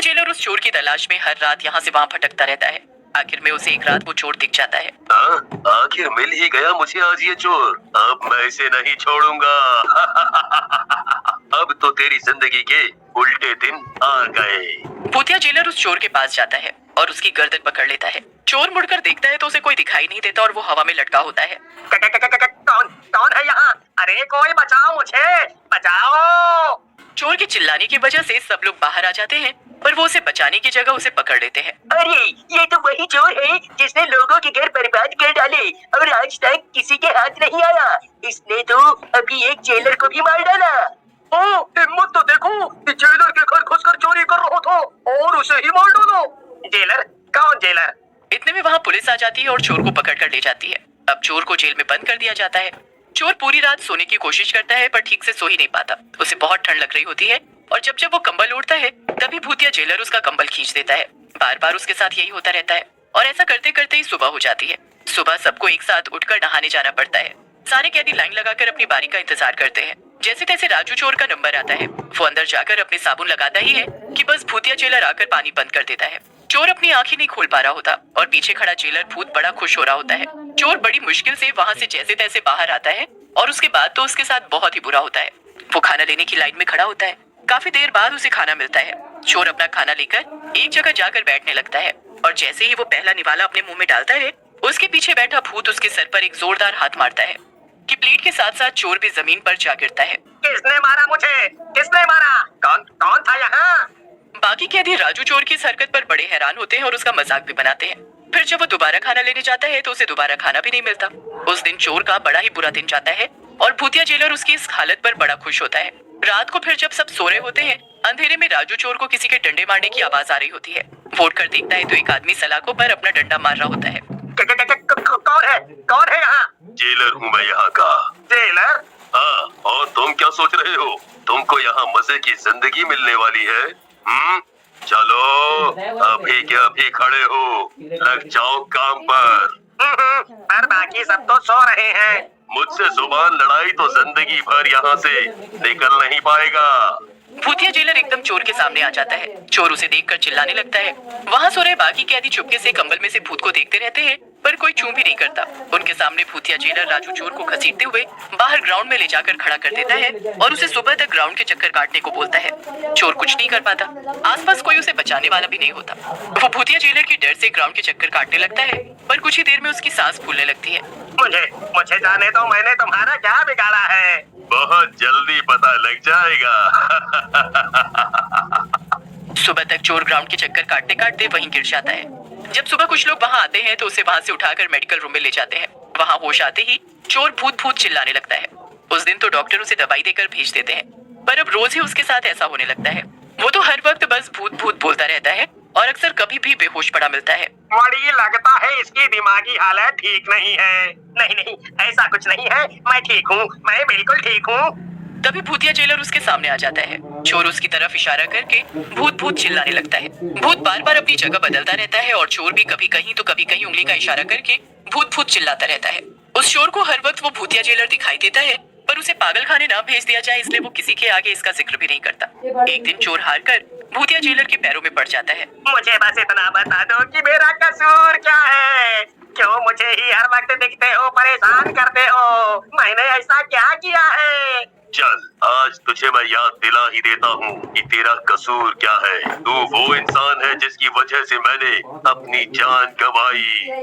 Jailer उस चोर की तलाश में हर रात यहाँ से वहाँ भटकता रहता है। आखिर में उसे एक रात वो चोर दिख जाता है। आखिर मिल ही गया मुझे आज ये चोर। अब मैं इसे नहीं छोड़ूंगा। अब तो तेरी जिंदगी के उल्टे दिन आ गए। भूतिया जेलर उस चोर के पास जाता है और उसकी गर्दन पकड़ लेता है। चोर मुड़कर देखता है तो उसे कोई दिखाई नहीं देता और वो हवा में लटका होता है। कौन कौन है यहाँ? अरे कोई बचाओ मुझे, बचाओ! चोर के चिल्लाने की वजह से सब लोग बाहर आ जाते हैं, पर वो उसे बचाने की जगह उसे पकड़ लेते हैं। अरे ये तो वही चोर है जिसने लोगों के घर बर्बाद कर डाले और आज तक किसी के हाथ नहीं आया। इसने तो अभी एक जेलर को भी मार डाला। ओ, हिम्मत तो देखो, जेलर के घर घुसकर चोरी कर रहा था और उसे ही मार डालो। जेलर? कौन जेलर? इतने में वहाँ पुलिस आ जाती है और चोर को पकड़ कर ले जाती है। अब चोर को जेल में बंद कर दिया जाता है। चोर पूरी रात सोने की कोशिश करता है पर ठीक से सो ही नहीं पाता। उसे बहुत ठंड लग रही होती है और जब जब वो कंबल ओढ़ता है तभी भूतिया जेलर उसका कंबल खींच देता है। बार बार उसके साथ यही होता रहता है और ऐसा करते करते ही सुबह हो जाती है। सुबह सबको एक साथ उठकर नहाने जाना पड़ता है। सारे कैदी लाइन लगाकर अपनी बारी का इंतजार करते हैं। जैसे तैसे राजू चोर का नंबर आता है। वो अंदर जाकर अपने साबुन लगाता ही है कि बस भूतिया जेलर आकर पानी बंद कर देता है। चोर अपनी आंखें नहीं खोल पा रहा होता और पीछे खड़ा जेलर भूत बड़ा खुश हो रहा होता है। चोर बड़ी मुश्किल से वहाँ से जैसे तैसे बाहर आता है और उसके बाद तो उसके साथ बहुत ही बुरा होता है। वो खाना लेने की लाइन में खड़ा होता है। काफी देर बाद उसे खाना मिलता है। चोर अपना खाना लेकर एक जगह जाकर बैठने लगता है और जैसे ही वो पहला निवाला अपने मुंह में डालता है उसके पीछे बैठा भूत उसके सर पर एक जोरदार हाथ मारता है कि प्लेट के साथ साथ चोर भी जमीन पर जा गिरता है। किसने मारा मुझे? किसने मारा? कौन कौन था यहाँ? बाकी कैदी राजू चोर की इस हरकत पर बड़े हैरान होते हैं और उसका मजाक भी बनाते हैं। फिर जब वो दोबारा खाना लेने जाता है तो उसे दोबारा खाना भी नहीं मिलता। उस दिन चोर का बड़ा ही बुरा दिन जाता है और भूतिया जेलर उसकी इस हालत पर बड़ा खुश होता है। रात को फिर जब सब सो रहे होते हैं अंधेरे में राजू चोर को किसी के डंडे मारने की आवाज आ रही होती है। वो उठकर देखता है तो एक आदमी सलाखों पर अपना डंडा मार रहा होता है। कौन है? कौन है यहाँ? जेलर हूँ मैं यहाँ का। जेलर? हाँ, और तुम क्या सोच रहे हो? तुमको यहाँ मजे की जिंदगी मिलने वाली है? चलो अभी के अभी खड़े हो, लग जाओ काम पर। पर बाकी सब तो सो रहे हैं। मुझसे जुबान लड़ाई तो जिंदगी भर यहाँ से निकल नहीं पाएगा। भूतिया जेलर एकदम चोर के सामने आ जाता है। चोर उसे देखकर चिल्लाने लगता है। वहाँ सो रहे बाकी कैदी चुपके से कंबल में से भूत को देखते रहते हैं पर कोई चूं भी नहीं करता। उनके सामने भूतिया जेलर राजू चोर को घसीटते हुए बाहर ग्राउंड में ले जाकर खड़ा कर देता है और उसे सुबह तक ग्राउंड के चक्कर काटने को बोलता है। चोर कुछ नहीं कर पाता। आसपास कोई उसे बचाने वाला भी नहीं होता। वो भूतिया जेलर के डर से ग्राउंड के चक्कर काटने लगता है पर कुछ ही देर में उसकी सांस फूलने लगती है। मुझे जाने दो, मैंने तुम्हारा क्या बिगाड़ा है? बहुत जल्दी पता लग जाएगा। सुबह तक चोर ग्राउंड के चक्कर काटते काटते वहीं गिर जाता है। जब सुबह कुछ लोग वहां आते हैं तो उसे वहां से उठाकर मेडिकल रूम में ले जाते हैं। वहां होश आते ही चोर भूत भूत चिल्लाने लगता है। उस दिन तो डॉक्टर उसे दवाई देकर भेज देते हैं पर अब रोज ही उसके साथ ऐसा होने लगता है। वो तो हर वक्त बस भूत भूत बोलता रहता है और अक्सर कभी भी बेहोश पड़ा मिलता है। बड़ी लगता है इसकी दिमागी हालत ठीक नहीं है। नहीं, ऐसा कुछ नहीं है, मैं ठीक हूँ, मैं बिल्कुल ठीक हूँ। तभी भूतिया जेलर उसके सामने आ जाता है। चोर उसकी तरफ इशारा करके भूत भूत चिल्लाने लगता है। भूत बार बार अपनी जगह बदलता रहता है और चोर भी कभी कहीं तो कभी कहीं उंगली का इशारा करके भूत भूत चिल्लाता रहता है। उस चोर को हर वक्त वो भूतिया जेलर दिखाई देता है पर उसे पागल खाने ना भेज दिया जाए इसलिए वो किसी के आगे इसका जिक्र भी नहीं करता। एक दिन चोर हार कर भूतिया जेलर के पैरों में पड़ जाता है। मुझे बस इतना बता दो कि मेरा कसूर क्या है? क्यों मुझे ही हर वक्त दिखते हो, परेशान करते हो? मैंने ऐसा क्या किया है? चल आज तुझे मैं याद दिला ही देता हूँ कि तेरा कसूर क्या है। तू वो इंसान है जिसकी वजह से मैंने अपनी जान गंवाई।